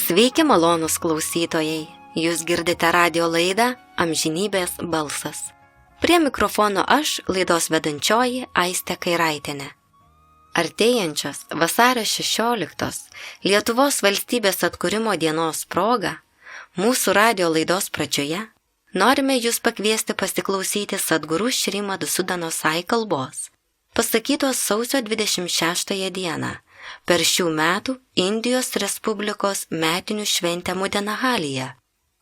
Sveiki malonūs klausytojai, jūs girdite radio laidą Amžinybės balsas. Prie mikrofono aš, laidos vedančioji Aistė Kairaitienė. Artėjančios vasario 16 Lietuvos valstybės atkūrimo dienos proga, mūsų radio laidos pradžioje, norime jūs pakviesti pasiklausyti Sadguru Šri Madhusudano Sai kalbos, pasakytos sausio 26 dieną, per šių metų Indijos Respublikos metinių šventę Mudenahalyje,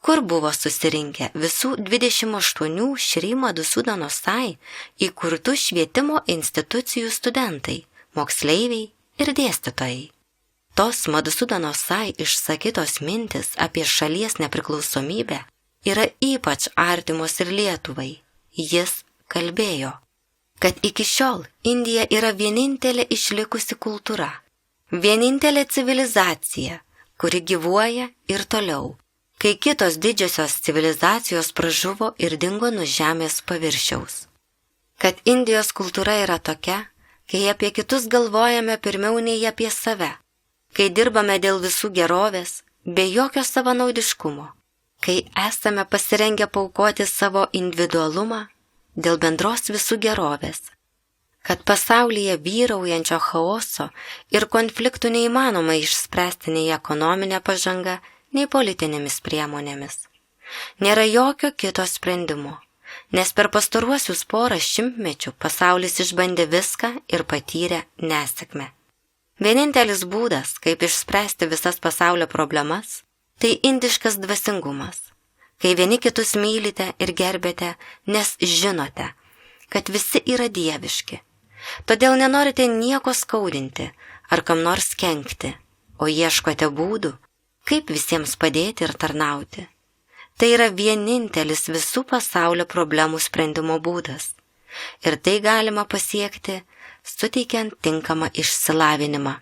kur buvo susirinkę visų 28 Šri Madhusudano Sai įkurtų švietimo institucijų studentai, moksleiviai ir dėstytojai. Tos Madhusudano Sai išsakytos mintis apie šalies nepriklausomybę yra ypač artimos ir Lietuvai. Jis kalbėjo, kad iki šiol Indija yra vienintelė išlikusi kultūra, vienintelė civilizacija, kuri gyvuoja ir toliau, kai kitos didžiosios civilizacijos pražuvo ir dingo nuo žemės paviršiaus. Kad Indijos kultūra yra tokia, kai apie kitus galvojame pirmiau nei apie save, kai dirbame dėl visų gerovės, be jokio savanaudiškumo, kai esame pasirengę paaukoti savo individualumą dėl bendros visų gerovės, kad pasaulyje vyraujančio chaoso ir konfliktų neįmanoma išspręsti nei ekonominė pažanga, nei politinėmis priemonėmis. Nėra jokio kito sprendimo, nes per pastaruosius porą šimtmečių pasaulis išbandė viską ir patyrė nesėkmę. Vienintelis būdas, kaip išspręsti visas pasaulio problemas, tai indiškas dvasingumas, kai vieni kitus mylite ir gerbėte, nes žinote, kad visi yra dieviški. Todėl nenorite nieko skaudinti ar kam nors kenkti, o ieškote būdų, kaip visiems padėti ir tarnauti. Tai yra vienintelis visų pasaulio problemų sprendimo būdas. Ir tai galima pasiekti, suteikiant tinkamą išsilavinimą.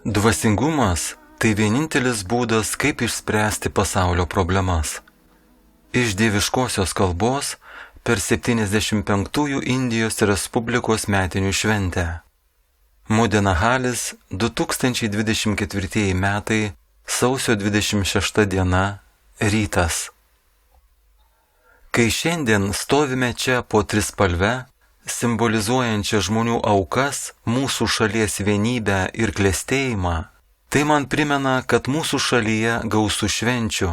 Dvasingumas – tai vienintelis būdas, kaip išspręsti pasaulio problemas. Iš dieviškosios kalbos per 75-ųjų Indijos Respublikos metinių šventę. Mudenahalis 2024 metai, sausio 26 diena, rytas. Kai šiandien stovime čia po trispalve, simbolizuojančią žmonių aukas, mūsų šalies vienybę ir klestėjimą, tai man primena, kad mūsų šalyje gausu švenčių.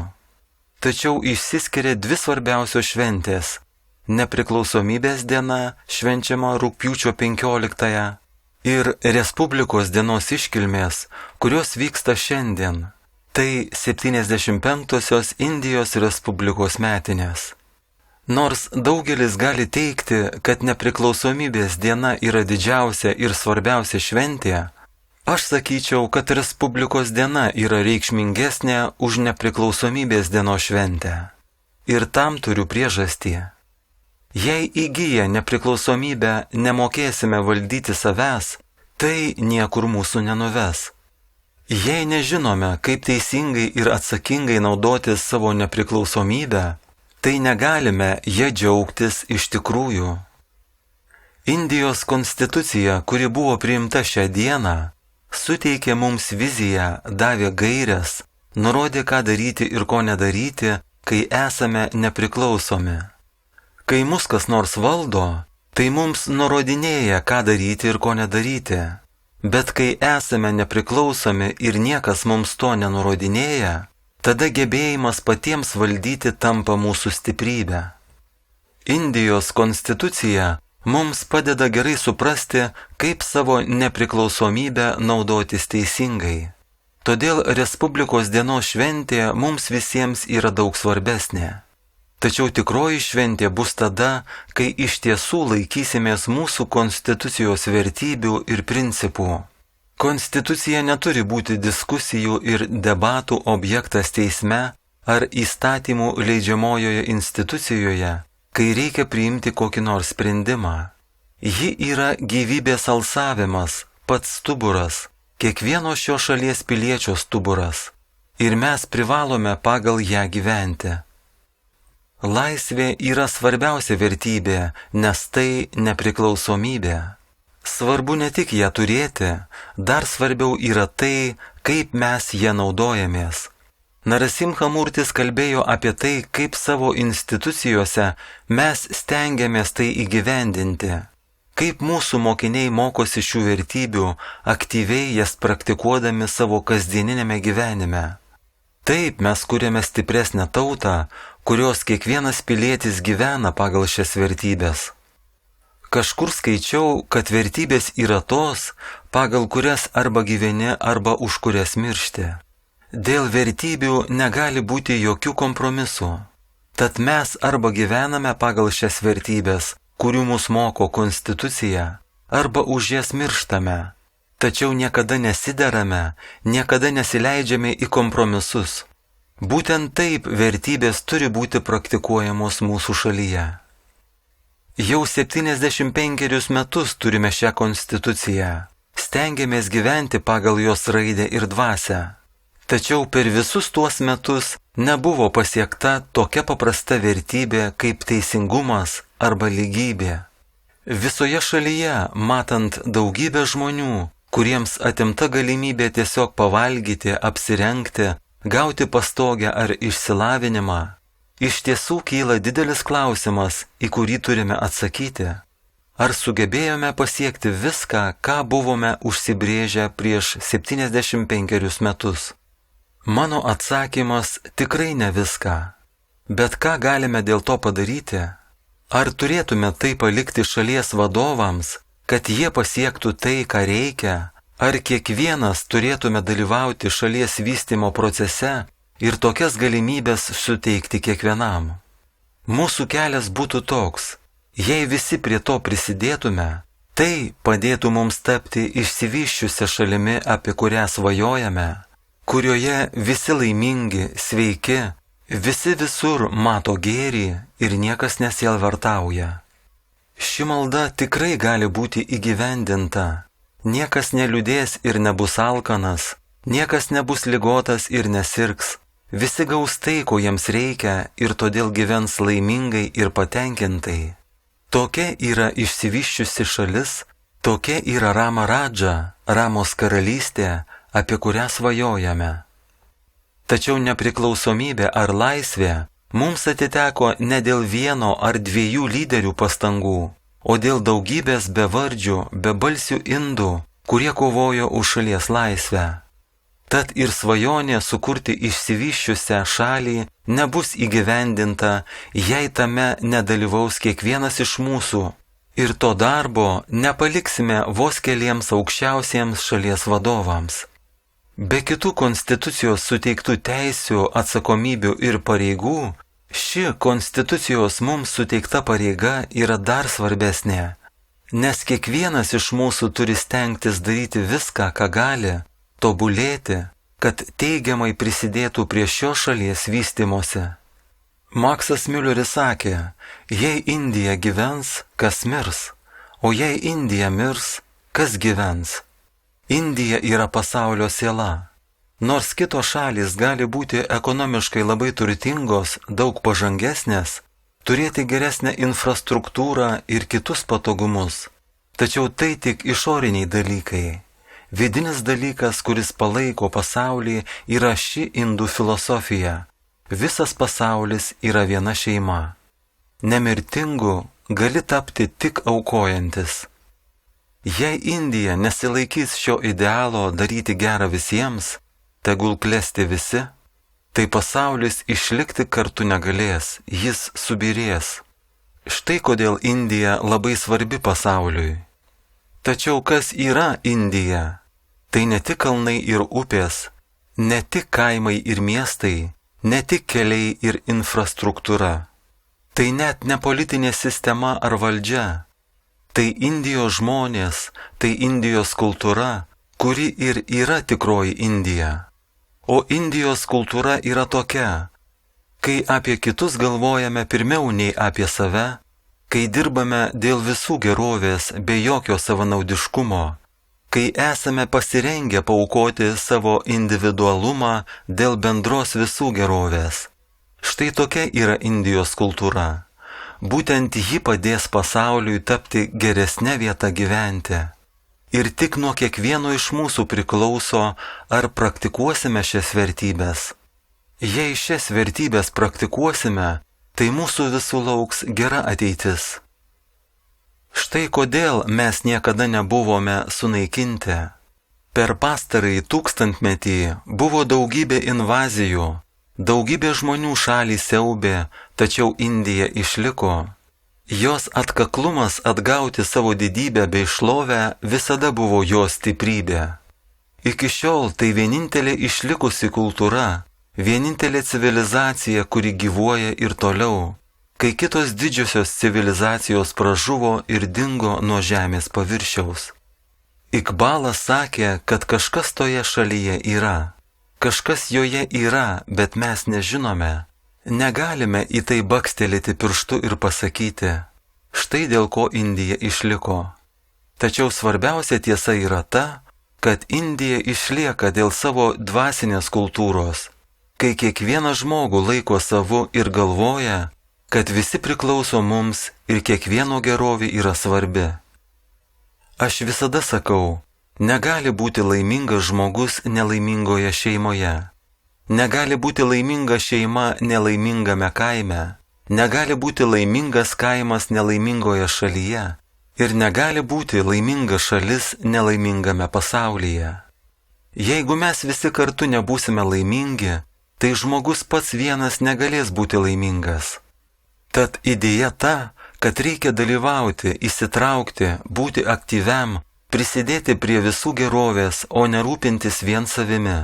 Tačiau išsiskiria dvi svarbiausios šventės – Nepriklausomybės diena, švenčiama rugpjūčio 15-ąją, ir Respublikos dienos iškilmės, kurios vyksta šiandien. Tai 75-osios Indijos Respublikos metinės. Nors daugelis gali teigti, kad nepriklausomybės diena yra didžiausia ir svarbiausia šventė, aš sakyčiau, kad Respublikos diena yra reikšmingesnė už nepriklausomybės dienos šventę. Ir tam turiu priežastį. Jei įgyję nepriklausomybę nemokėsime valdyti savęs, tai niekur mūsų nenuves. Jei nežinome, kaip teisingai ir atsakingai naudotis savo nepriklausomybę, tai negalime ją džiaugtis iš tikrųjų. Indijos konstitucija, kuri buvo priimta šią dieną, suteikė mums viziją, davė gaires, nurodė, ką daryti ir ko nedaryti, kai esame nepriklausomi. Kai mus kas nors valdo, tai mums nurodinėja, ką daryti ir ko nedaryti. Bet kai esame nepriklausomi ir niekas mums to nenurodinėja, tada gebėjimas patiems valdyti tampa mūsų stiprybė. Indijos konstitucija mums padeda gerai suprasti, kaip savo nepriklausomybę naudotis teisingai. Todėl Respublikos dienos šventė mums visiems yra daug svarbesnė. Tačiau tikroji šventė bus tada, kai iš tiesų laikysimės mūsų konstitucijos vertybių ir principų. Konstitucija neturi būti diskusijų ir debatų objektas teisme ar įstatymų leidžiamojoje institucijoje, kai reikia priimti kokį nors sprendimą. Ji yra gyvybės alsavimas, pats stuburas, kiekvieno šios šalies piliečio stuburas. Ir mes privalome pagal ją gyventi. Laisvė yra svarbiausia vertybė, nes tai nepriklausomybė. Svarbu ne tik ją turėti, dar svarbiau yra tai, kaip mes ją naudojamės. Narasimhamurtis kalbėjo apie tai, kaip savo institucijose mes stengiamės tai įgyvendinti, kaip mūsų mokiniai mokosi šių vertybių, aktyviai jas praktikuodami savo kasdieninėme gyvenime. Taip mes kuriame stipresnę tautą, kurios kiekvienas pilietis gyvena pagal šias vertybės. Kažkur skaičiau, kad vertybės yra tos, pagal kurias arba gyveni, arba už kurias miršti. Dėl vertybių negali būti jokių kompromisų. Tad mes arba gyvename pagal šias vertybės, kurių mus moko konstitucija, arba už jas mirštame. Tačiau niekada nesiderame, niekada nesileidžiame į kompromisus. Būtent taip vertybės turi būti praktikuojamos mūsų šalyje. Jau 75 metus turime šią konstituciją. Stengiamės gyventi pagal jos raidę ir dvasią. Tačiau per visus tuos metus nebuvo pasiekta tokia paprasta vertybė kaip teisingumas arba lygybė. Visoje šalyje, matant daugybę žmonių, kuriems atimta galimybė tiesiog pavalgyti, apsirengti, gauti pastogę ar išsilavinimą, iš tiesų kyla didelis klausimas, į kurį turime atsakyti. Ar sugebėjome pasiekti viską, ką buvome užsibrėžę prieš 75 metus? Mano atsakymas tikrai ne viską. Bet ką galime dėl to padaryti? Ar turėtume tai palikti šalies vadovams, kad jie pasiektų tai, ką reikia? Ar kiekvienas turėtume dalyvauti šalies vystymo procese ir tokias galimybės suteikti kiekvienam? Mūsų kelias būtų toks: jei visi prie to prisidėtume, tai padėtų mums tapti išsivysčiusią šalimi, apie kurią svajojame, kurioje visi laimingi, sveiki, visi visur mato gėrį ir niekas nesielvartauja. Ši malda tikrai gali būti įgyvendinta. Niekas neliūdės ir nebus alkanas, niekas nebus ligotas ir nesirgs. Visi gaus tai, ko jiems reikia, ir todėl gyvens laimingai ir patenkintai. Tokia yra išsivyščiusi šalis, tokia yra Rama Radža, Ramos karalystė, apie kurią svajojame. Tačiau nepriklausomybė ar laisvė mums atiteko ne dėl vieno ar dviejų lyderių pastangų, o dėl daugybės bevardžių, bebalsių indų, kurie kovojo už šalies laisvę. Tad ir svajonė sukurti išsivyščiusią šalį nebus įgyvendinta, jei tame nedalyvaus kiekvienas iš mūsų, ir to darbo nepaliksime vos keliems aukščiausiems šalies vadovams. Be kitų konstitucijos suteiktų teisių, atsakomybių ir pareigų, ši konstitucijos mums suteikta pareiga yra dar svarbesnė, nes kiekvienas iš mūsų turi stengtis daryti viską, ką gali, tobulėti, kad teigiamai prisidėtų prie šios šalies vystymosi. Maksas Miuleris sakė, jei Indija gyvens, kas mirs, o jei Indija mirs, kas gyvens? Indija yra pasaulio siela. Nors kitos šalys gali būti ekonomiškai labai turtingos, daug pažangesnės, turėti geresnę infrastruktūrą ir kitus patogumus, tačiau tai tik išoriniai dalykai. Vidinis dalykas, kuris palaiko pasaulį, yra ši indų filosofija. Visas pasaulis yra viena šeima. Nemirtingu gali tapti tik aukojantis. Jei Indija nesilaikys šio idealo daryti gerą visiems, tegul klesti visi, tai pasaulis išlikti kartu negalės, jis subyrės. Štai kodėl Indija labai svarbi pasauliui. Tačiau kas yra Indija? Tai ne tik kalnai ir upės, ne tik kaimai ir miestai, ne tik keliai ir infrastruktūra. Tai net ne politinė sistema ar valdžia. Tai Indijos žmonės, tai Indijos kultūra, kuri ir yra tikroji Indija. O Indijos kultūra yra tokia. kai apie kitus galvojame pirmiau nei apie save, kai dirbame dėl visų gerovės be jokio savanaudiškumo, kai esame pasirengę paaukoti savo individualumą dėl bendros visų gerovės. Štai tokia yra Indijos kultūra. Būtent ji padės pasauliui tapti geresnė vieta gyventi. Ir tik nuo kiekvieno iš mūsų priklauso, ar praktikuosime šias vertybės. Jei šias vertybės praktikuosime, tai mūsų visų lauks gera ateitis. Štai kodėl mes niekada nebuvome sunaikinti. Per pastarąjį tūkstantmetį buvo daugybė invazijų, daugybė žmonių šalį siaubė, tačiau Indija išliko. Jos atkaklumas atgauti savo didybę bei šlovę visada buvo jos stiprybė. Iki šiol tai vienintelė išlikusi kultūra, vienintelė civilizacija, kuri gyvuoja ir toliau, kai kitos didžiosios civilizacijos pražuvo ir dingo nuo žemės paviršiaus. Ikbalas sakė, kad kažkas toje šalyje yra. Kažkas joje yra, bet mes nežinome. Negalime į tai bakstelėti pirštu ir pasakyti, štai dėl ko Indija išliko. Tačiau svarbiausia tiesa yra ta, kad Indija išlieka dėl savo dvasinės kultūros, kai kiekvieną žmogų laiko savu ir galvoja, kad visi priklauso mums ir kiekvieno gerovė yra svarbi. Aš visada sakau, negali būti laimingas žmogus nelaimingoje šeimoje. Negali būti laiminga šeima nelaimingame kaime. Negali būti laimingas kaimas nelaimingoje šalyje. Ir negali būti laiminga šalis nelaimingame pasaulyje. Jeigu mes visi kartu nebūsime laimingi, tai žmogus pats vienas negalės būti laimingas. Tad idėja ta, kad reikia dalyvauti, įsitraukti, būti aktyviam, prisidėti prie visų gerovės, o nerūpintis vien savimi.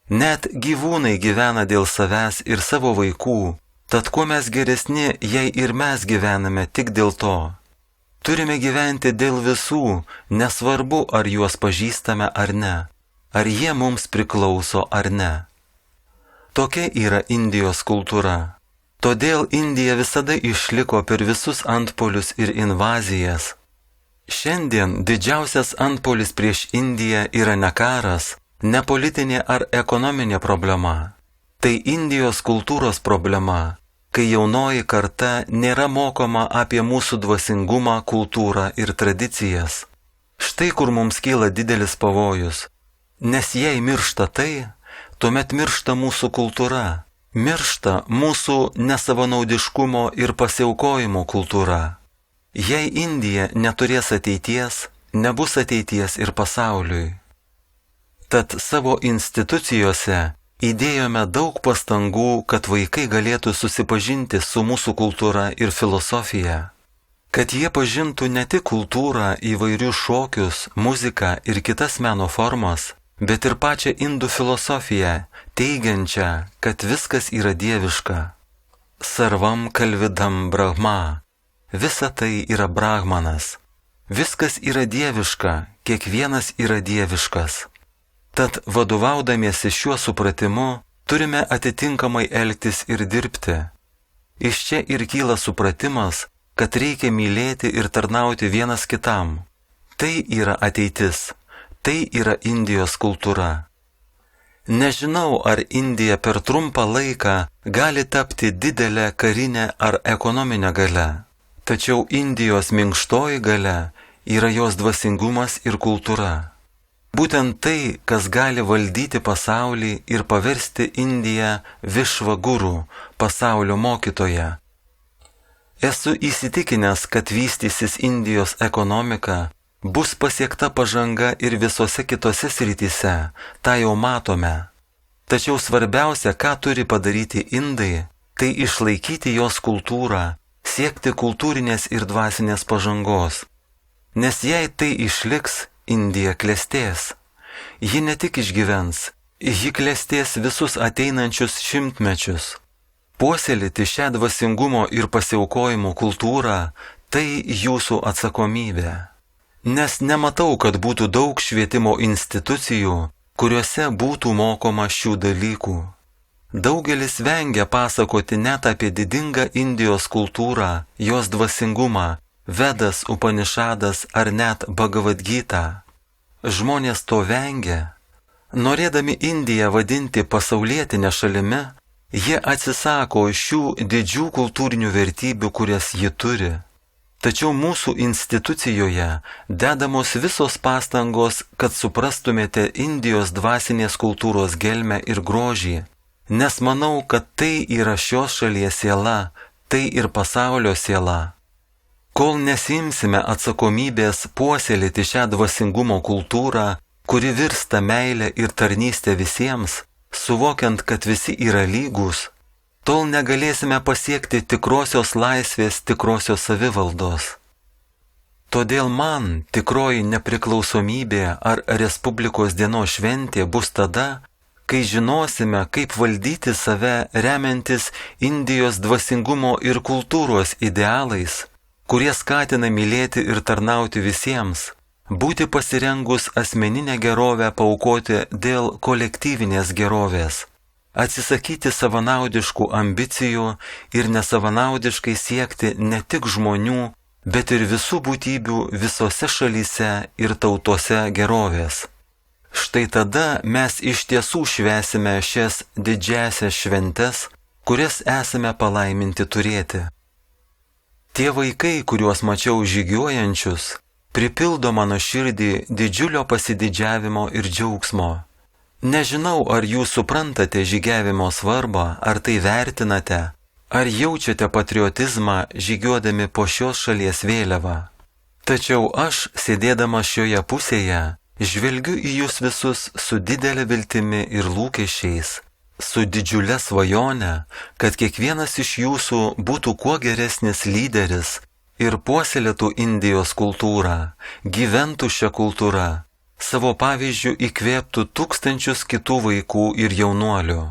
Net gyvūnai gyvena dėl savęs ir savo vaikų, tad kuo mes geresni, jei ir mes gyvename tik dėl to. Turime gyventi dėl visų, nesvarbu, ar juos pažįstame ar ne, ar jie mums priklauso ar ne. Tokia yra Indijos kultūra. Todėl Indija visada išliko per visus antpolius ir invazijas. Šiandien didžiausias antpolis prieš Indiją yra ne karas, ne politinė ar ekonominė problema. Tai Indijos kultūros problema, kai jaunoji karta nėra mokoma apie mūsų dvasingumą, kultūrą ir tradicijas. Štai kur mums kyla didelis pavojus. Nes jei miršta tai, tuomet miršta mūsų kultūra, miršta mūsų nesavanaudiškumo ir pasiaukojimo kultūra. Jei Indija neturės ateities, nebus ateities ir pasauliui. Tad savo institucijose įdėjome daug pastangų, kad vaikai galėtų susipažinti su mūsų kultūra ir filosofija. Kad jie pažintų ne tik kultūrą, įvairius šokius, muziką ir kitas meno formas, bet ir pačią indų filosofiją, teigiančią, kad viskas yra dieviška. Sarvam kalvidam brahma. Visa tai yra brahmanas. Viskas yra dieviška, kiekvienas yra dieviškas. Tad vadovaudamiesi šiuo supratimu, turime atitinkamai elgtis ir dirbti. Iš čia ir kyla supratimas, kad reikia mylėti ir tarnauti vienas kitam. Tai yra ateitis, tai yra Indijos kultūra. Nežinau, ar Indija per trumpą laiką gali tapti didelę karinę ar ekonominę galę. Tačiau Indijos minkštoji galia yra jos dvasingumas ir kultūra. Būtent tai, kas gali valdyti pasaulį ir paversti Indiją Višvaguru, pasaulio mokytoja. Esu įsitikinęs, kad vystysis Indijos ekonomika, bus pasiekta pažanga ir visose kitose srityse, tą jau matome. Tačiau svarbiausia, ką turi padaryti indai, tai išlaikyti jos kultūrą, siekti kultūrinės ir dvasinės pažangos. Nes jei tai išliks, Indija klestės. Ji ne tik išgyvens, ji klestės visus ateinančius šimtmečius. Puoselėti šią dvasingumo ir pasiaukojimo kultūrą – tai jūsų atsakomybė. Nes nematau, kad būtų daug švietimo institucijų, kuriuose būtų mokoma šių dalykų. Daugelis vengia pasakoti net apie didingą Indijos kultūrą, jos dvasingumą, Vedas, Upanišadas ar net Bhagavad Gita. Žmonės to vengia. Norėdami Indiją vadinti pasaulietinę šalimi, jie atsisako šių didžių kultūrinių vertybių, kurias ji turi. Tačiau mūsų institucijoje dedamos visos pastangos, kad suprastumėte Indijos dvasinės kultūros gelmę ir grožį, nes manau, kad tai yra šios šalies siela, tai ir pasaulio siela. Kol nesimsime atsakomybės puoselėti šią dvasingumo kultūrą, kuri virsta meilė ir tarnystė visiems, suvokiant, kad visi yra lygūs, tol negalėsime pasiekti tikrosios laisvės, tikrosios savivaldos. Todėl man tikroji nepriklausomybė ar Respublikos dienos šventė bus tada, kai žinosime, kaip valdyti save remiantis Indijos dvasingumo ir kultūros idealais, kurie skatina mylėti ir tarnauti visiems, būti pasirengus asmeninę gerovę paaukoti dėl kolektyvinės gerovės, atsisakyti savanaudiškų ambicijų ir nesavanaudiškai siekti ne tik žmonių, bet ir visų būtybių visose šalyse ir tautose gerovės. Štai tada mes iš tiesų švęsime šias didžiasias šventes, kurias esame palaiminti turėti. Tie vaikai, kuriuos mačiau žygiuojančius, pripildo mano širdį didžiulio pasididžiavimo ir džiaugsmo. Nežinau, ar jūs suprantate žygiavimo svarbą, ar tai vertinate, ar jaučiate patriotizmą žygiuodami po šios šalies vėliavą. Tačiau aš, sėdėdamas šioje pusėje, žvelgiu į jūs visus su didelė viltimi ir lūkesčiais, su didžiulė svajone, kad kiekvienas iš jūsų būtų kuo geresnis lyderis ir puoselėtų Indijos kultūrą, gyventų šią kultūrą, savo pavyzdžių įkvėptų tūkstančius kitų vaikų ir jaunuolių.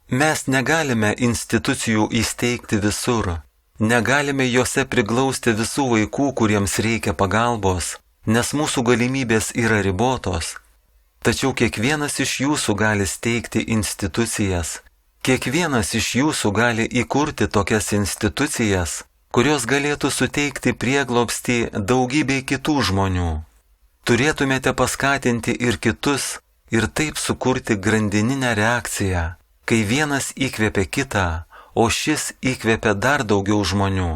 Mes negalime institucijų įsteigti visur, negalime juose priglausti visų vaikų, kuriems reikia pagalbos, nes mūsų galimybės yra ribotos. Tačiau kiekvienas iš jūsų gali steigti institucijas, kiekvienas iš jūsų gali įkurti tokias institucijas, kurios galėtų suteikti prieglobstį daugybei kitų žmonių. Turėtumėte paskatinti ir kitus ir taip sukurti grandininę reakciją, kai vienas įkvėpia kitą, o šis įkvėpia dar daugiau žmonių.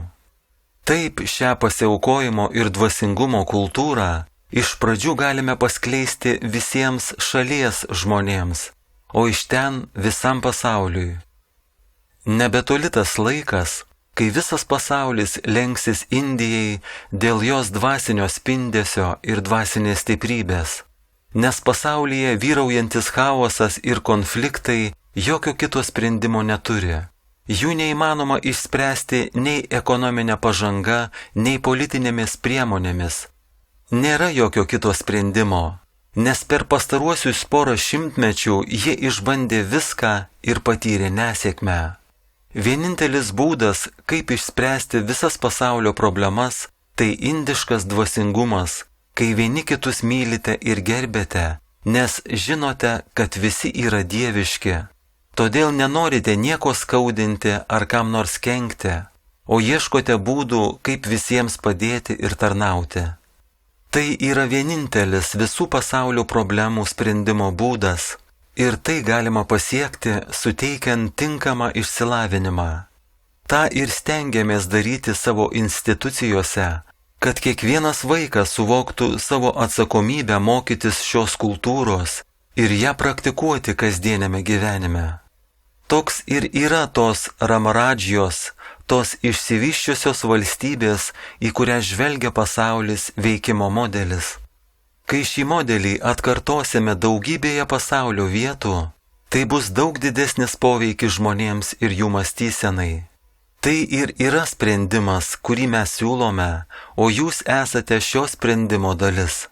Taip šią pasiaukojimo ir dvasingumo kultūrą iš pradžių galime paskleisti visiems šalies žmonėms, o iš ten visam pasauliui. Nebetoli tas laikas, kai visas pasaulis lenksis Indijai dėl jos dvasinio spindesio ir dvasinės stiprybės, nes pasaulyje vyraujantis chaosas ir konfliktai jokio kito sprendimo neturi. Jų neįmanoma išspręsti nei ekonominė pažanga, nei politinėmis priemonėmis. Nėra jokio kito sprendimo, nes per pastaruosius porą šimtmečių jie išbandė viską ir patyrė nesėkmę. Vienintelis būdas, kaip išspręsti visas pasaulio problemas, tai indiškas dvasingumas, kai vieni kitus mylite ir gerbėte, nes žinote, kad visi yra dieviški. Todėl nenorite nieko skaudinti ar kam nors kenkti, o ieškote būdų, kaip visiems padėti ir tarnauti. Tai yra vienintelis visų pasaulio problemų sprendimo būdas ir tai galima pasiekti suteikiant tinkamą išsilavinimą. Ta ir stengiamės daryti savo institucijose, kad kiekvienas vaikas suvoktų savo atsakomybę mokytis šios kultūros ir ją praktikuoti kasdieniame gyvenime. Toks ir yra tos Ramaradžijos, tos išsivyščiusios valstybės, į kurią žvelgia pasaulis veikimo modelis. Kai šį modelį atkartosime daugybėje pasaulio vietų, tai bus daug didesnis poveikis žmonėms ir jų mąstysenai. Tai ir yra sprendimas, kurį mes siūlome, o jūs esate šio sprendimo dalis.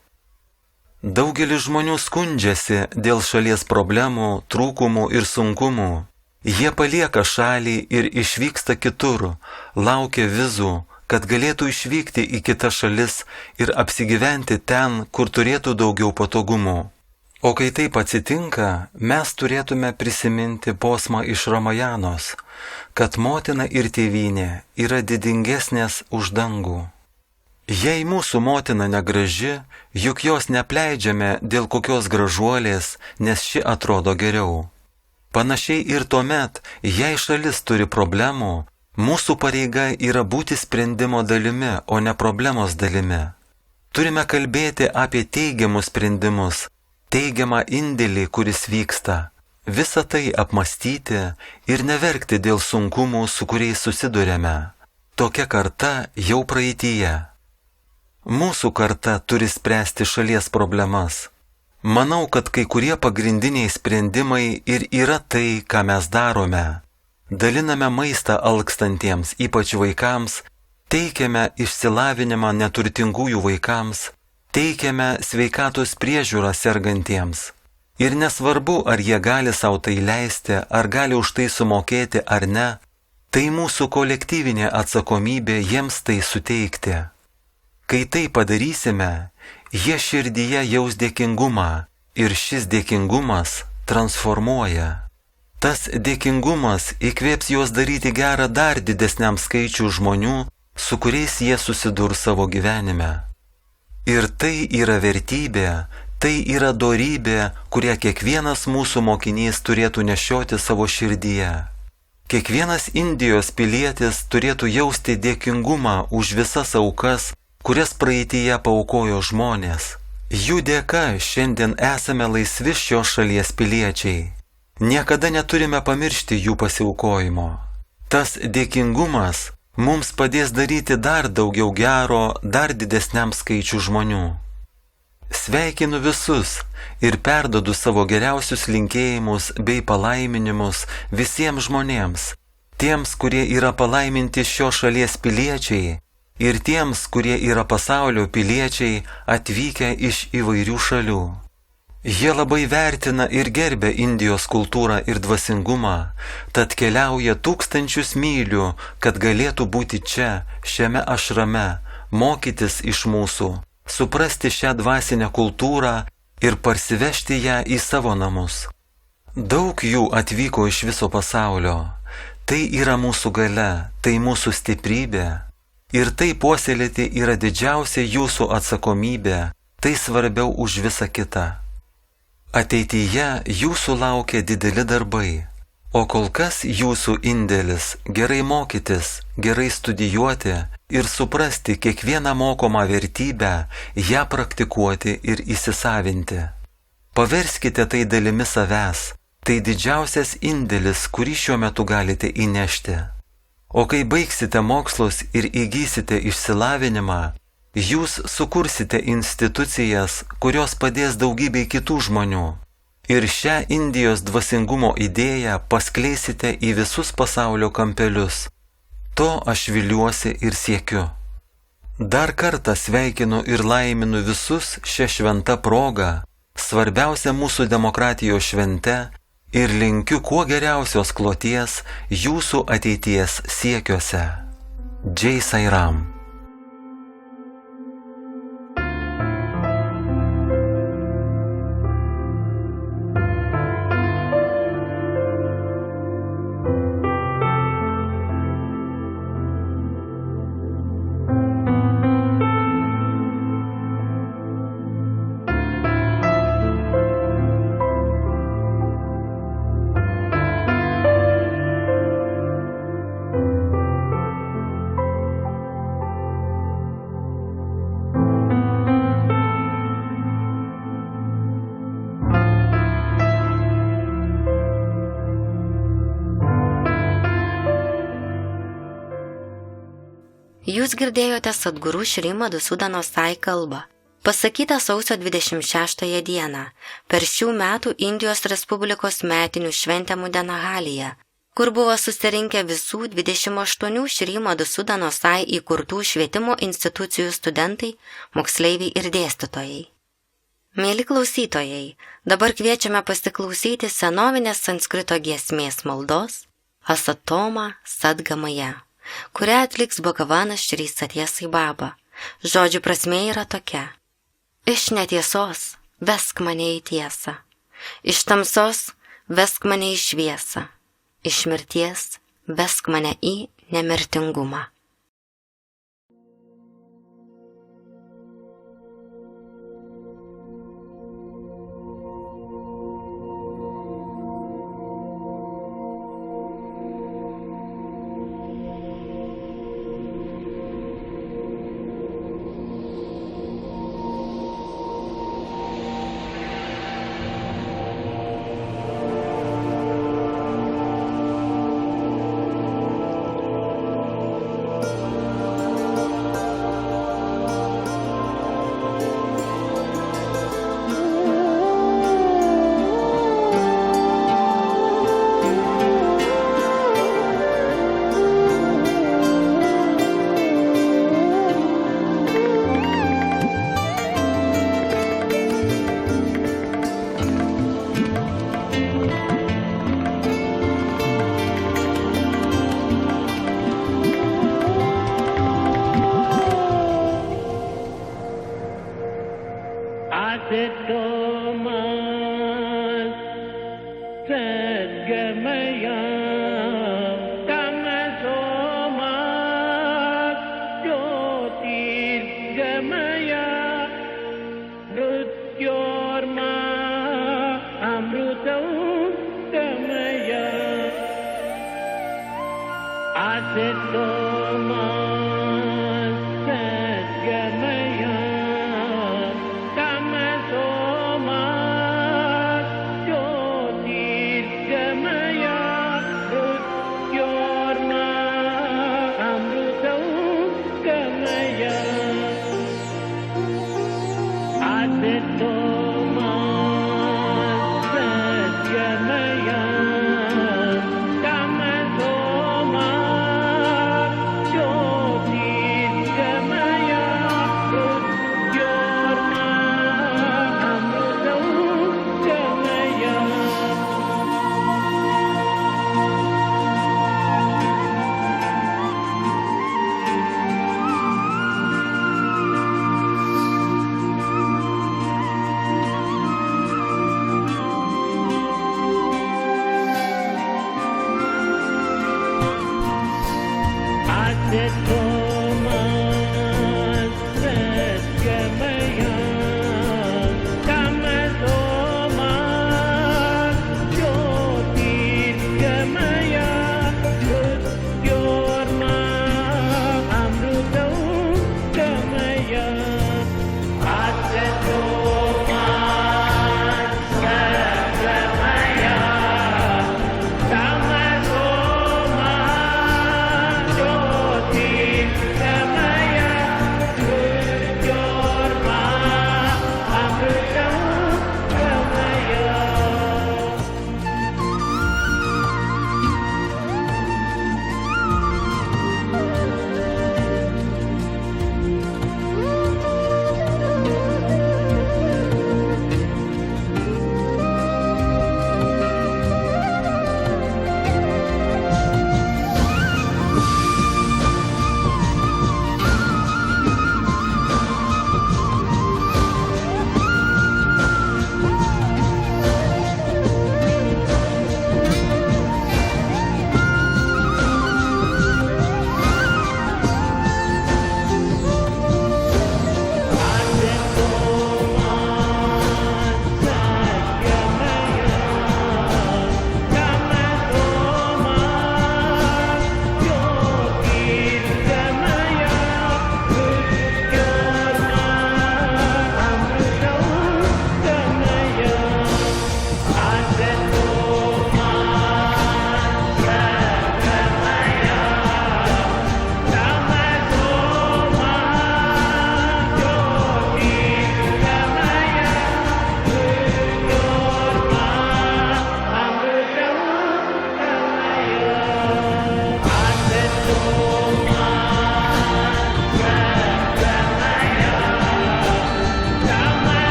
Daugelis žmonių skundžiasi dėl šalies problemų, trūkumų ir sunkumų. Jie palieka šalį ir išvyksta kitur, laukia vizų, kad galėtų išvykti į kitas šalis ir apsigyventi ten, kur turėtų daugiau patogumų. O kai taip atsitinka, mes turėtume prisiminti posmą iš Ramajanos, kad motina ir tėvynė yra didingesnės už dangų. Jei mūsų motina negraži, juk jos nepleidžiame dėl kokios gražuolės, nes ši atrodo geriau. Panašiai ir tuomet, jei šalis turi problemų, mūsų pareiga yra būti sprendimo dalimi, o ne problemos dalimi. Turime kalbėti apie teigiamus sprendimus, teigiamą indėlį, kuris vyksta, visą tai apmastyti ir neverkti dėl sunkumų, su kuriais susidurėme. Tokia karta jau praeityje. Mūsų karta turi spręsti šalies problemas. Manau, kad kai kurie pagrindiniai sprendimai ir yra tai, ką mes darome. Daliname maistą alkstantiems, ypač vaikams, teikiame išsilavinimą neturtingųjų vaikams, teikiame sveikatos priežiūrą sergantiems. Ir nesvarbu, ar jie gali savo tai leisti, ar gali už tai sumokėti ar ne, tai mūsų kolektyvinė atsakomybė jiems tai suteikti. Kai tai padarysime, jie širdyje jaus dėkingumą ir šis dėkingumas transformuoja. Tas dėkingumas įkvėps juos daryti gerą dar didesniam skaičių žmonių, su kuriais jie susidurs savo gyvenime. Ir tai yra vertybė, tai yra dorybė, kurią kiekvienas mūsų mokinys turėtų nešioti savo širdyje. Kiekvienas Indijos pilietis turėtų jausti dėkingumą už visas aukas, kurias praeityje paaukojo žmonės. Jų dėka šiandien esame laisvi šios šalies piliečiai. Niekada neturime pamiršti jų pasiaukojimo. Tas dėkingumas mums padės daryti dar daugiau gero, dar didesniam skaičių žmonių. Sveikinu visus ir perdodu savo geriausius linkėjimus bei palaiminimus visiems žmonėms, tiems, kurie yra palaiminti šios šalies piliečiai ir tiems, kurie yra pasaulio piliečiai atvykę iš įvairių šalių. Jie labai vertina ir gerbia Indijos kultūrą ir dvasingumą, tad keliauja tūkstančius mylių, kad galėtų būti čia, šiame ašrame, mokytis iš mūsų, suprasti šią dvasinę kultūrą ir parsivežti ją į savo namus. Daug jų atvyko iš viso pasaulio. Tai yra mūsų galia, tai mūsų stiprybė. Ir tai puoselėti yra didžiausia jūsų atsakomybė, tai svarbiau už visą kitą. Ateityje jūsų laukia dideli darbai, o kol kas jūsų indėlis gerai mokytis, gerai studijuoti ir suprasti kiekvieną mokomą vertybę, ją praktikuoti ir įsisavinti. Paverskite tai dalimi savęs, tai didžiausias indėlis, kurį šiuo metu galite įnešti. O kai baigsite mokslus ir įgysite išsilavinimą, jūs sukursite institucijas, kurios padės daugybei kitų žmonių. Ir šią Indijos dvasingumo idėją paskleisite į visus pasaulio kampelius. To aš viliuosi ir siekiu. Dar kartą sveikinu ir laiminu visus šią šventą progą, svarbiausia mūsų demokratijos švente, ir linkiu kuo geriausios kloties jūsų ateities siekiuose. Jai Sai Ram. Jūs girdėjote Sadguru Šri Madhusudano Sai kalbą, pasakytą sausio 26 dieną per šių metų Indijos Respublikos metinių šventę Mudenahalyje, kur buvo susirinkę visų 28 Šri Madhusudano Sai įkurtų švietimo institucijų studentai, moksleiviai ir dėstytojai. Mėly klausytojai, dabar kviečiame pasiklausyti senovinės sanskrito giesmės maldos Asatoma Sadgamaya, kurią atliks Bhagavanas Šri Satya Sai Baba. Žodžių prasmė yra tokia: iš netiesos vesk mane į tiesą. Iš tamsos vesk mane į šviesą. Iš mirties vesk mane į nemirtingumą.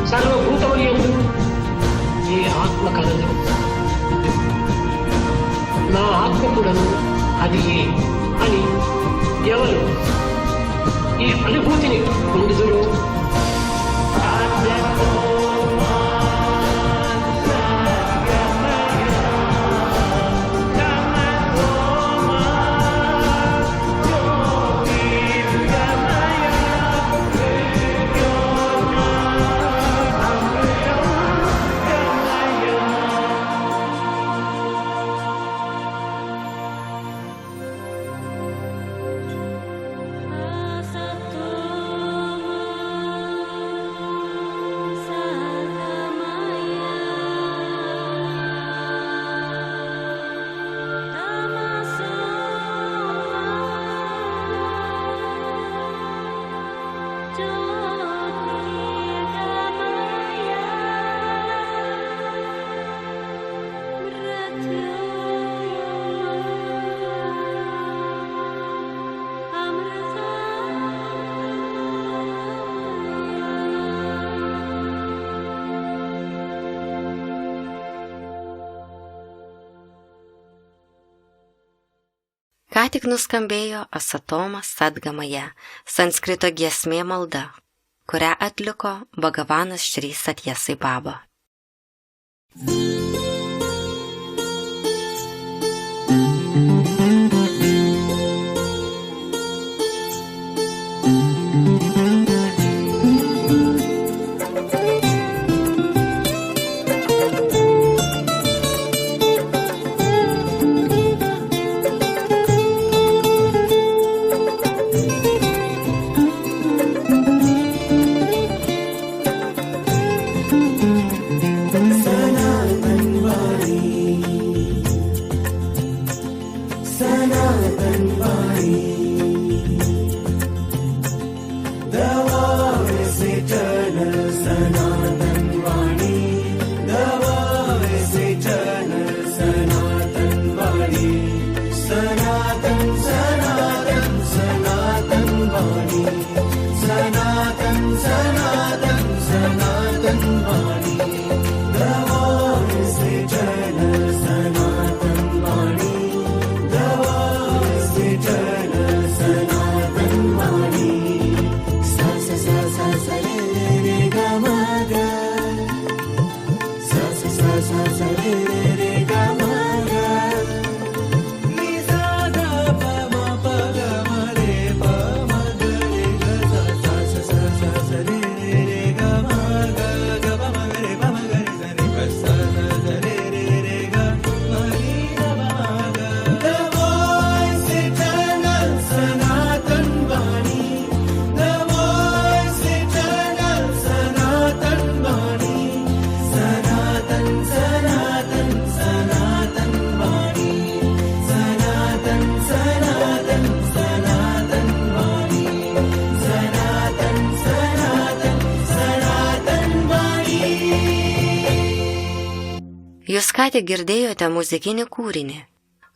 సర్వభూతములందు ఏ ఆత్మ కలదు, నా ఆత్మ కూడాను అది ఏ అని ఎవరు ఈ అనుభూతిని పొందుదురు? Ką tik nuskambėjo Asatomas Sadgamaja, sanskrito giesmė malda, kurią atliko Bhagavanas Šri Satya Sai Baba. Jūs ką tik girdėjote muzikinį kūrinį,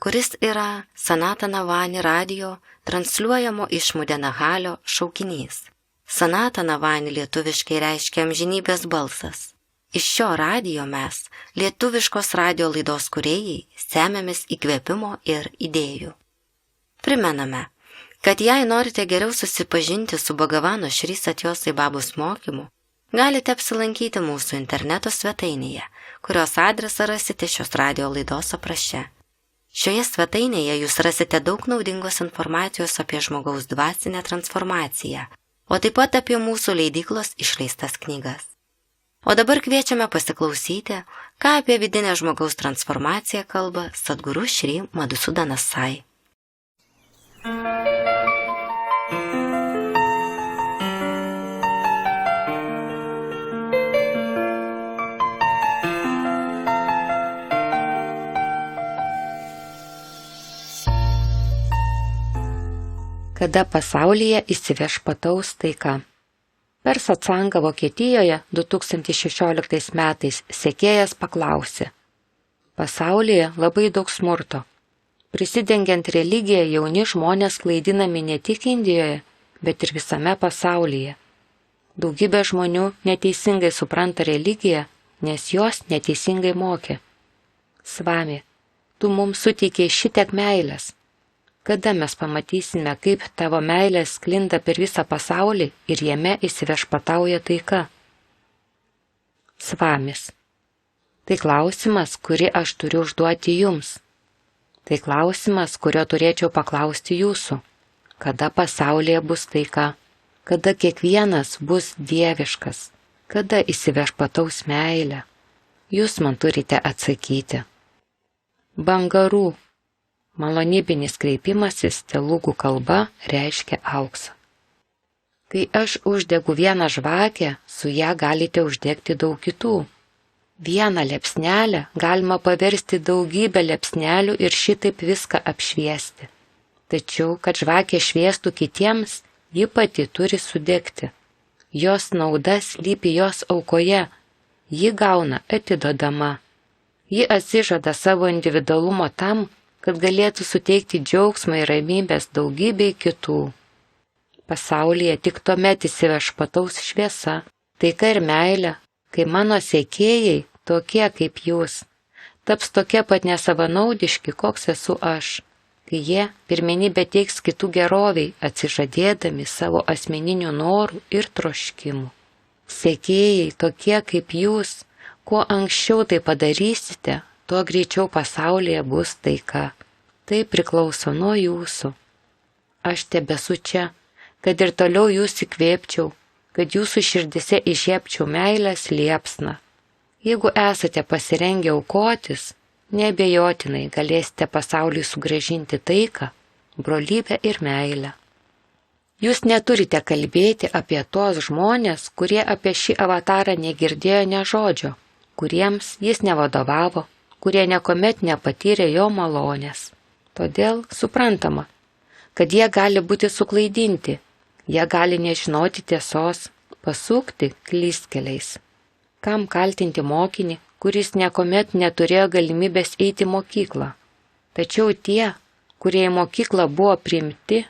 kuris yra Sanatana Vani radijo transliuojamo iš Mudenahalio šaukinys. Sanatana Vani lietuviškai reiškia amžinybės balsas. Iš šio radijo mes, lietuviškos radijo laidos kūrėjai, semiamės įkvėpimo ir idėjų. Primename, kad jei norite geriau susipažinti su Bhagavano Šri Satya Sai Babos mokymu, galite apsilankyti mūsų interneto svetainėje, kurios adresą rasite šios radijo laidos apraše. Šioje svetainėje jūs rasite daug naudingos informacijos apie žmogaus dvasinę transformaciją, o taip pat apie mūsų leidyklos išleistas knygas. O dabar kviečiame pasiklausyti, ką apie vidinę žmogaus transformaciją kalba Sadguru Šri Madhusudanas Sai. Kada pasaulyje įsiviešpataus taika. Per satsangą Vokietijoje 2016 metais sekėjas paklausė: pasaulyje labai daug smurto. Prisidengiant religiją, jauni žmonės klaidinami ne tik Indijoje, bet ir visame pasaulyje. Daugybė žmonių neteisingai supranta religiją, nes jos neteisingai mokė. Svami, tu mums suteikei šitiek meilės. Kada mes pamatysime, kaip tavo meilė sklinda per visą pasaulį ir jame įsiviešpatauja taika? Svamis. Tai klausimas, kurį aš turiu užduoti jums. Tai klausimas, kurio turėčiau paklausti jūsų. Kada pasaulyje bus taika? Kada kiekvienas bus dieviškas? Kada įsiviešpataus meilė? Jūs man turite atsakyti. Bangarų. Malonybinis kreipimasis telūgų kalba reiškia auksą. Kai aš uždegu vieną žvakę, su ją galite uždegti daug kitų. Vieną liepsnelę galima paversti daugybę liepsnelių ir šitaip viską apšviesti. Tačiau, kad žvakė šviestų kitiems, ji pati turi sudegti. Jos nauda slypi jos aukoje. Ji gauna atidodama. Ji atsižada savo individualumo tam, kad galėtų suteikti džiaugsmą ir ramybės daugybei kitų. Pasaulyje tik tuomet įsiviešpataus šviesa, taika ir meilė, kai mano sekėjai, tokie kaip jūs, taps tokie pat nesavanaudiški, koks esu aš, kai jie pirmenybę teiks kitų geroviai, atsižadėdami savo asmeninių norų ir troškimų. Sekėjai tokie kaip jūs, kuo anksčiau tai padarysite, tuo greičiau pasaulyje bus taika. Tai priklauso nuo jūsų. Aš tebesu čia, kad ir toliau jūs įkvėpčiau, kad jūsų širdise įžiebčiau meilės liepsną. Jeigu esate pasirengę aukotis, neabejotinai galėsite pasauliui sugrąžinti taiką, brolybę ir meilę. Jūs neturite kalbėti apie tuos žmonės, kurie apie šį avatarą negirdėjo nė žodžio, kuriems jis nevadovavo, kurie niekuomet nepatyrė jo malonės. Todėl suprantama, kad jie gali būti suklaidinti, jie gali nežinoti tiesos, pasukti klystkeliais. Kam kaltinti mokinį, kuris niekuomet neturėjo galimybės eiti į mokyklą? Tačiau tie, kurie į mokyklą buvo priimti,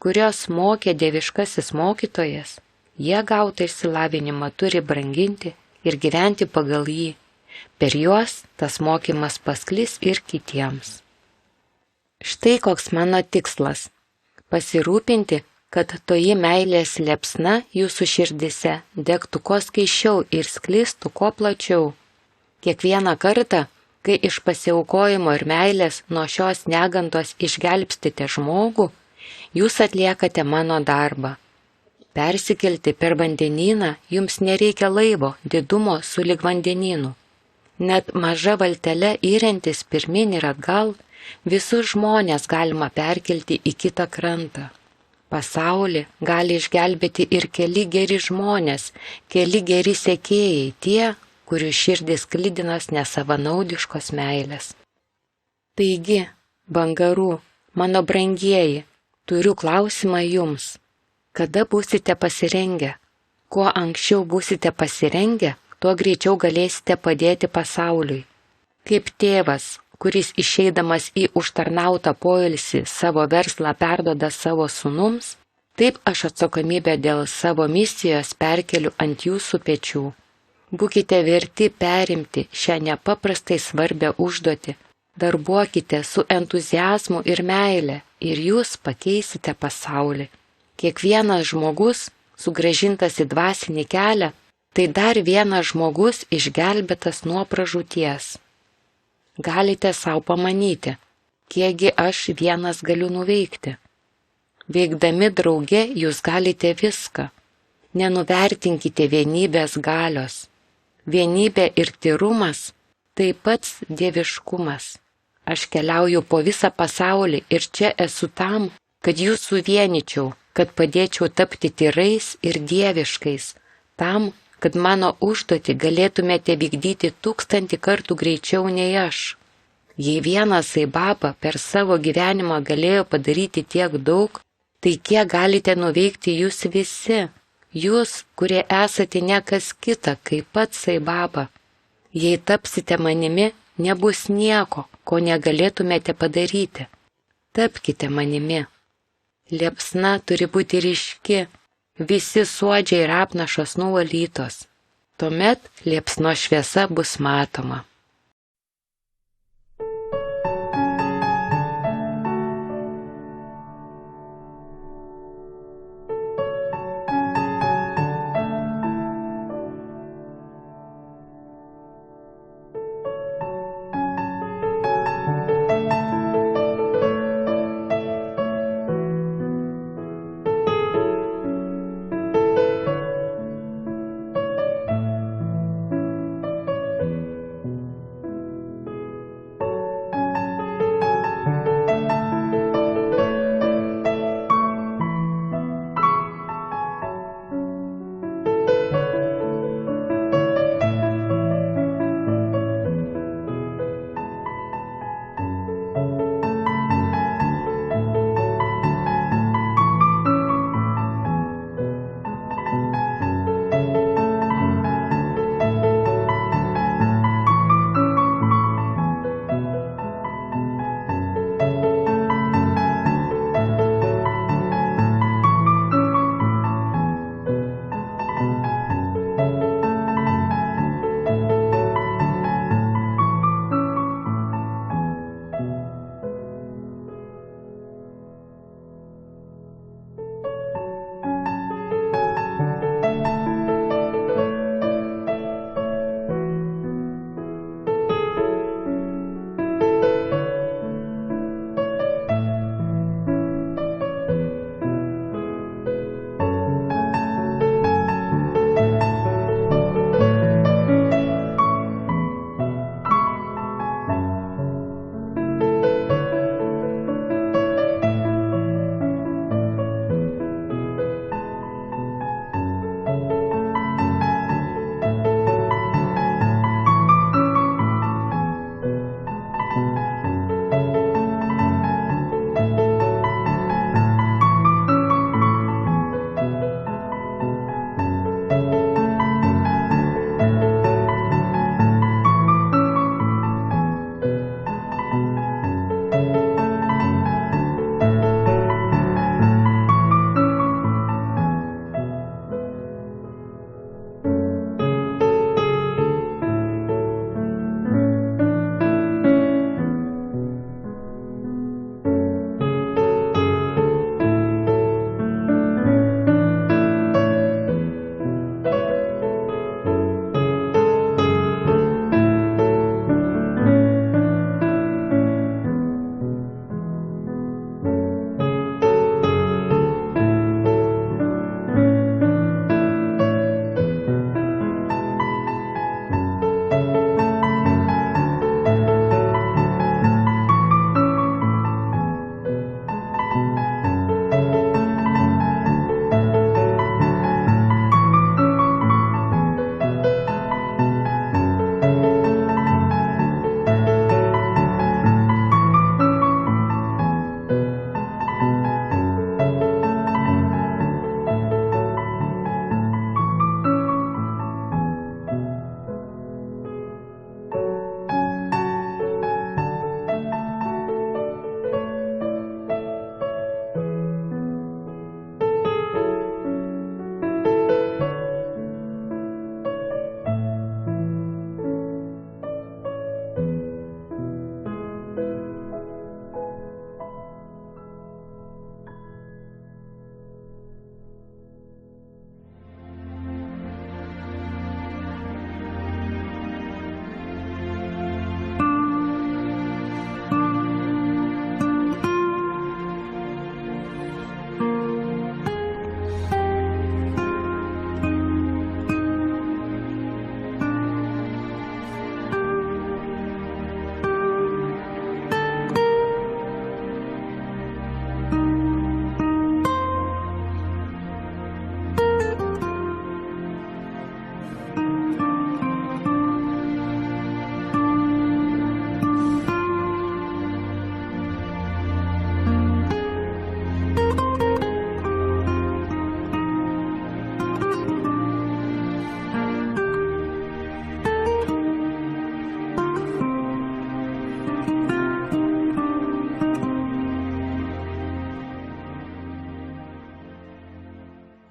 kurios mokė dieviškasis mokytojas, jie gautą išsilavinimą turi branginti ir gyventi pagal jį. Per juos tas mokymas pasklis ir kitiems. Štai koks mano tikslas – pasirūpinti, kad toji meilės liepsna jūsų širdise degtų kuo skaisčiau ir sklistų kuo plačiau. Kiekvieną kartą, kai iš pasiaukojimo ir meilės nuo šios negandos išgelbstite žmogų, jūs atliekate mano darbą. Persikelti per vandenyną jums nereikia laivo didumo sulig vandenynu. Net maža valtele įrentis pirmin ir atgal, visus žmonės galima perkelti į kitą krantą. Pasaulį gali išgelbėti ir keli geri žmonės, keli geri sekėjai, tie, kurių širdis sklidinas nesavanaudiškos meilės. Taigi, bangarų, mano brangieji, turiu klausimą jums. Kada būsite pasirengę? Kuo anksčiau būsite pasirengę, tuo greičiau galėsite padėti pasauliui. Kaip tėvas, kuris išeidamas į užtarnautą poilsį savo verslą perduoda savo sūnums, taip aš atsakomybę dėl savo misijos perkeliu ant jūsų pečių. Būkite verti perimti šią nepaprastai svarbią užduotį, darbuokite su entuziazmu ir meile ir jūs pakeisite pasaulį. Kiekvienas žmogus, sugrąžintas į dvasinį kelią, tai dar vienas žmogus išgelbėtas nuo pražūties. Galite savo pamanyti, kiekgi aš vienas galiu nuveikti. Veikdami drauge jūs galite viską. Nenuvertinkite vienybės galios. Vienybė ir tyrumas – tai pats dieviškumas. Aš keliauju po visą pasaulį ir čia esu tam, kad jūs suvienyčiau, kad padėčiau tapti tyrais ir dieviškais, tam, kad mano užduotį galėtumėte vykdyti 1000 kartų greičiau nei aš. Jei vienas Sai Baba per savo gyvenimą galėjo padaryti tiek daug, tai kiek galite nuveikti jūs visi, jūs, kurie esate ne kas kita, kaip pats Sai Baba. Jei tapsite manimi, nebus nieko, ko negalėtumėte padaryti. Tapkite manimi. Liepsna turi būti ryški, visi suodžiai ir apnašos nuvalytos. Tuomet liepsno šviesa bus matoma.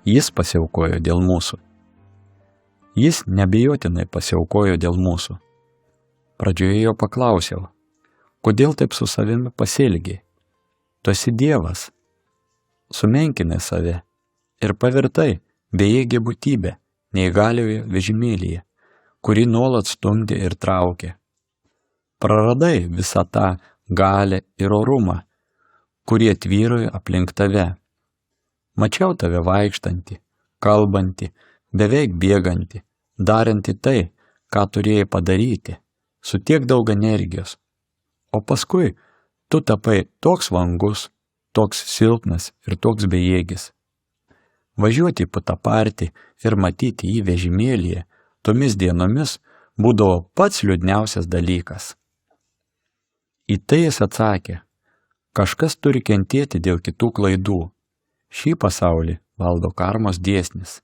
Jis pasiaukojo dėl mūsų. Jis neabejotinai pasiaukojo dėl mūsų. Pradžioje jo paklausiau, kodėl taip su savimi pasielgiai? Tu esi Dievas. Sumenkinai save ir pavirtai bejėgė būtybė neįgalioje vežimėlyje, kurį nuolat stumdė ir traukė. Praradai visą tą galią ir orumą, kurie tvyrojo aplink tave. Mačiau tave vaikštantį, kalbantį, beveik bėgantį, darantį tai, ką turėjai padaryti, su tiek daug energijos. O paskui tu tapai toks vangus, toks silpnas ir toks bejėgis. Važiuoti po tą partį ir matyti jį vežimėlyje tomis dienomis būdavo pats liūdniausias dalykas. Į tai jis atsakė, kažkas turi kentėti dėl kitų klaidų. Šį pasaulį valdo karmos dėsnis.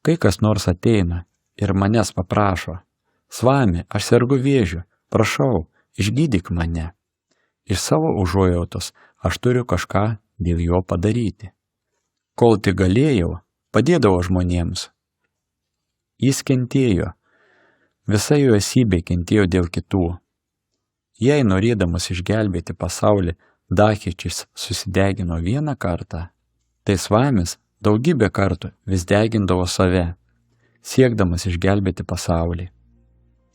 Kai kas nors ateina ir manęs paprašo, Svami, aš sergu vėžiu, prašau, išgydyk mane. Iš savo užuojautos aš turiu kažką dėl jo padaryti. Kol tik galėjau, padėdavo žmonėms. Jis kentėjo, visa jo esybė kentėjo dėl kitų. Jei norėdamas išgelbėti pasaulį, Dakičis susidegino vieną kartą, tai Svamis daugybę kartų vis degindavo save, siekdamas išgelbėti pasaulį.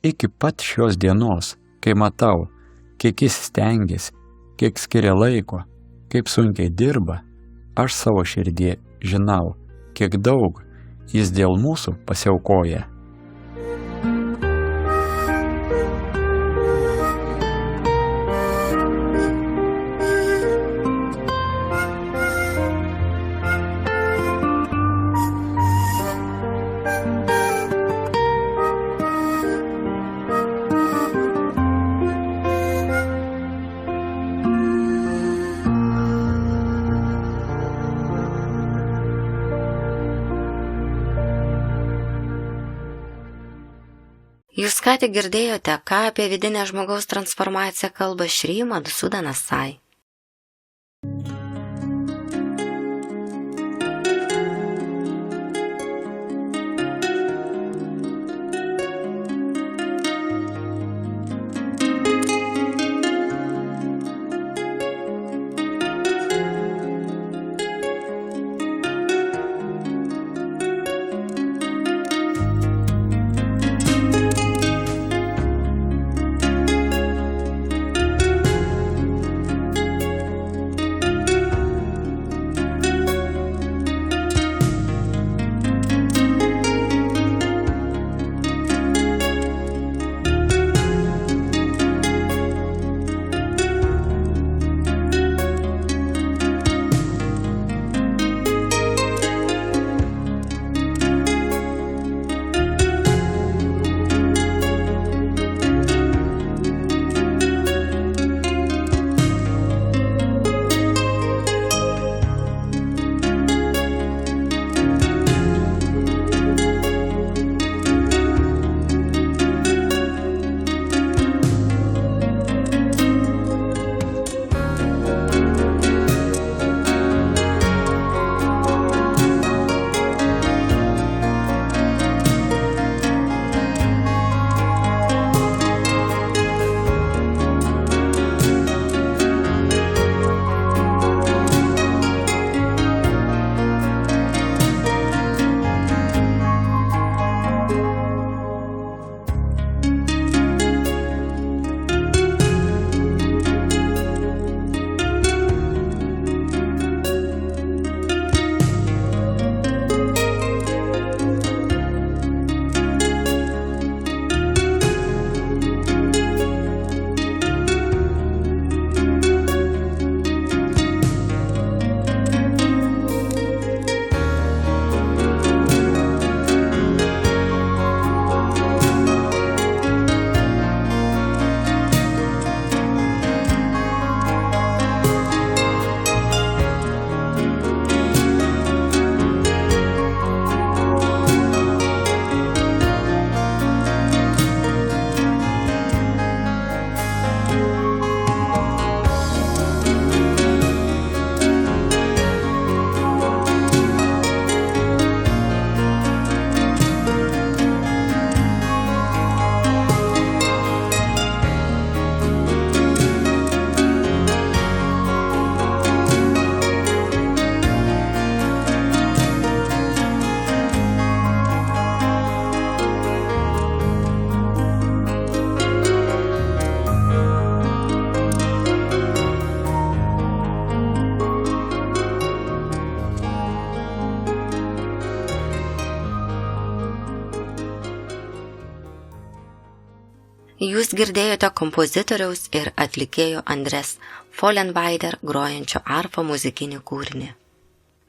Iki pat šios dienos, kai matau, kiek jis stengiasi, kiek skiria laiko, kaip sunkiai dirba, aš savo širdie žinau, kiek daug jis dėl mūsų pasiaukoja. Jūs ką tik girdėjote, ką apie vidinę žmogaus transformaciją kalba Šri Madhusudanas Sai. Jūs girdėjote kompozitoriaus ir atlikėjo Andres Follenweider grojančio arfą muzikinį kūrinį.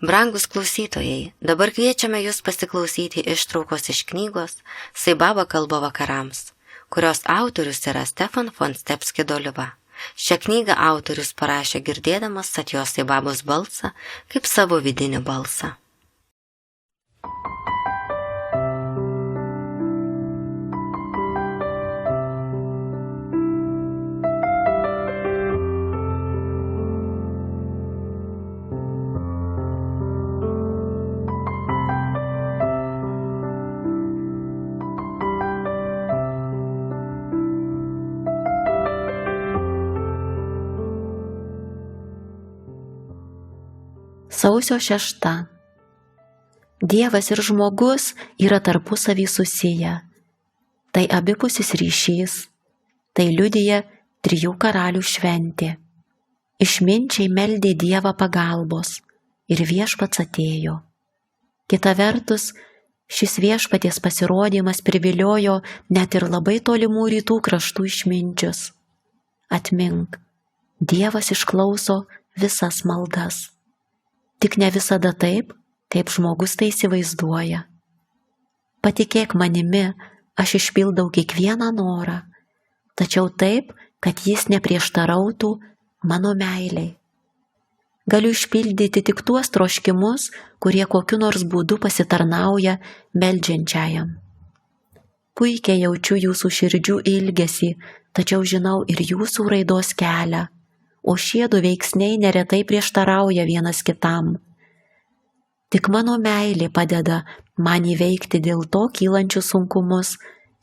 Brangus klausytojai, dabar kviečiame jūs pasiklausyti ištraukos iš knygos Saibaba kalba vakarams, kurios autorius yra Stefan von Stepski Doliva. Šią knygą autorius parašė girdėdamas Satjos Saibabos balsą kaip savo vidinį balsą. Sausio 6. Dievas ir žmogus yra tarpusavy susiję. Tai abipusis ryšys. Tai liudija 3 karalių šventė. Išminčiai meldė Dievą pagalbos ir viešpats atėjo. Kita vertus, šis viešpaties pasirodymas priviliojo net ir labai tolimų rytų kraštų išminčius. Atmink, Dievas išklauso visas maldas. Tik ne visada taip, kaip žmogus tai įsivaizduoja. Patikėk manimi, aš išpildau kiekvieną norą, tačiau taip, kad jis neprieštarautų mano meiliai. Galiu išpildyti tik tuos troškimus, kurie kokiu nors būdu pasitarnauja meldžiančiajam. Puikiai jaučiu jūsų širdžių ilgesį, tačiau žinau ir jūsų raidos kelią, o šiedu veiksniai neretai prieštarauja vienas kitam. Tik mano meilė padeda man įveikti dėl to kylančius sunkumus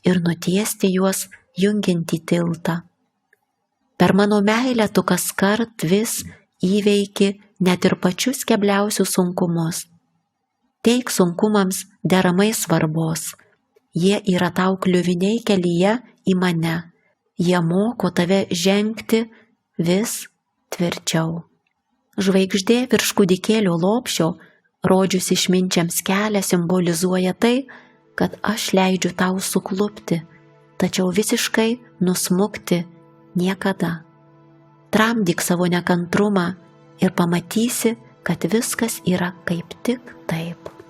ir nutiesti juos jungiantį tiltą. Per mano meilę tu kaskart vis įveiki net ir pačius kebliausius sunkumus. Teik sunkumams deramai svarbos. Jie yra tau kliuviniai kelyje į mane. Jie moko tave žengti vis tvirčiau. Žvaigždė virš kūdikėlio lopšio, rodžius išminčiams kelią, simbolizuoja tai, kad aš leidžiu tau suklupti, tačiau visiškai nusmukti niekada. Tramdyk savo nekantrumą ir pamatysi, kad viskas yra kaip tik taip.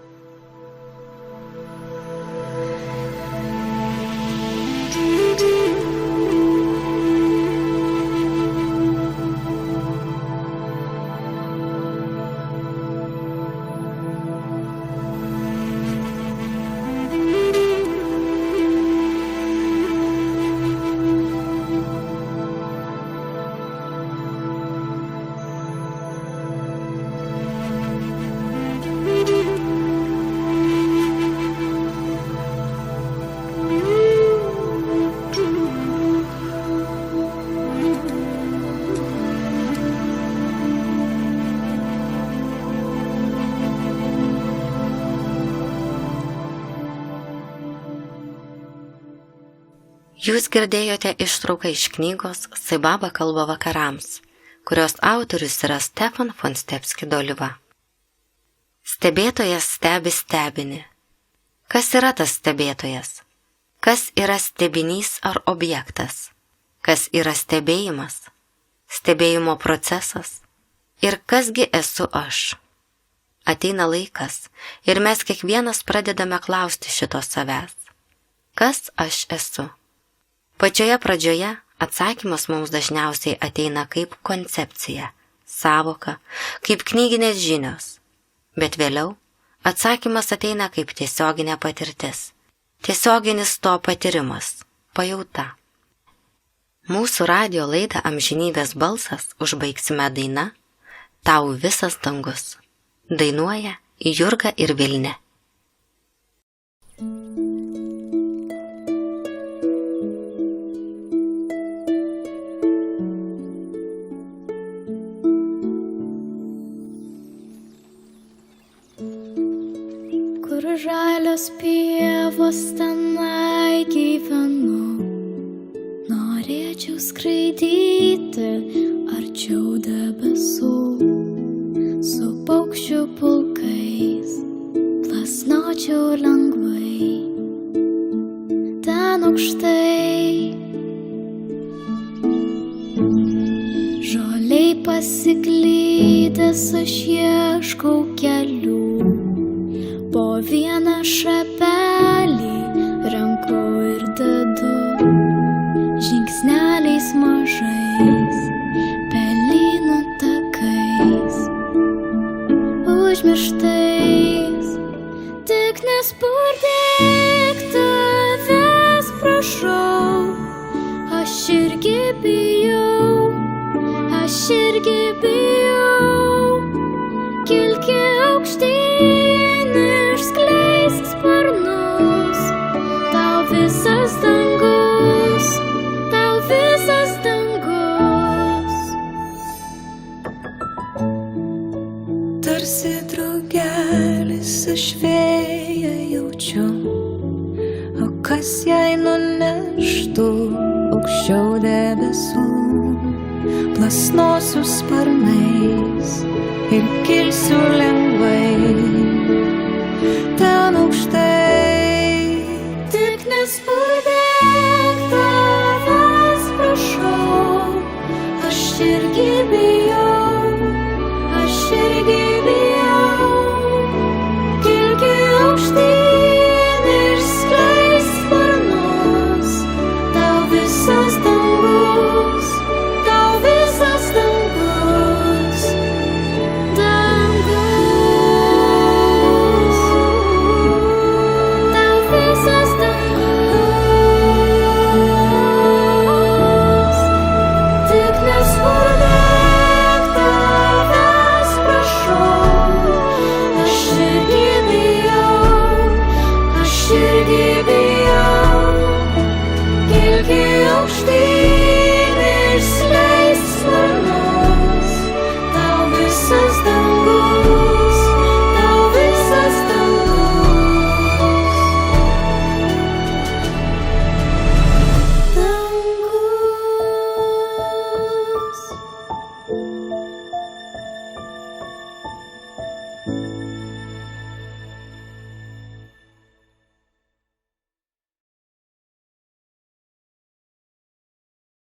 Jūs girdėjote ištrauką iš knygos Saibaba kalba vakarams, kurios autorius yra Stefan von Stepski Doliva. Stebėtojas stebi stebinį. Kas yra tas stebėtojas? Kas yra stebinys ar objektas? Kas yra stebėjimas? Stebėjimo procesas? Ir kasgi esu aš? Ateina laikas ir mes kiekvienas pradedame klausti šito savęs. Kas aš esu? Pačioje pradžioje atsakymas mums dažniausiai ateina kaip koncepcija, sąvoka, kaip knyginės žinios, bet vėliau atsakymas ateina kaip tiesioginė patirtis, tiesioginis to patyrimas, pajauta. Mūsų radijo laidą Amžinybės balsas užbaigsime daina Tau visas dangus. Dainuoja Jurga ir Vilnė. Žalios pievos tenai gyvenu, norėčiau skraidyti arčiau debesų, su paukščių pulkais plasnočiau lengvai. Ten aukštai vilties aš ieškau kelių, po vieną šapelį renku ir dedu, žingsneliais mažais, pelynų takais, užmirštais, tik nespurdėk, tavęs prašau, aš irgi bijau, kilki aukštyn, išskleisk sparnus, tau visas dangus, Tarsi draugelis aš vėją jaučiu, o kas jai nuneštų aukščiau debesų, plasnosiu sparnais ir kilsiu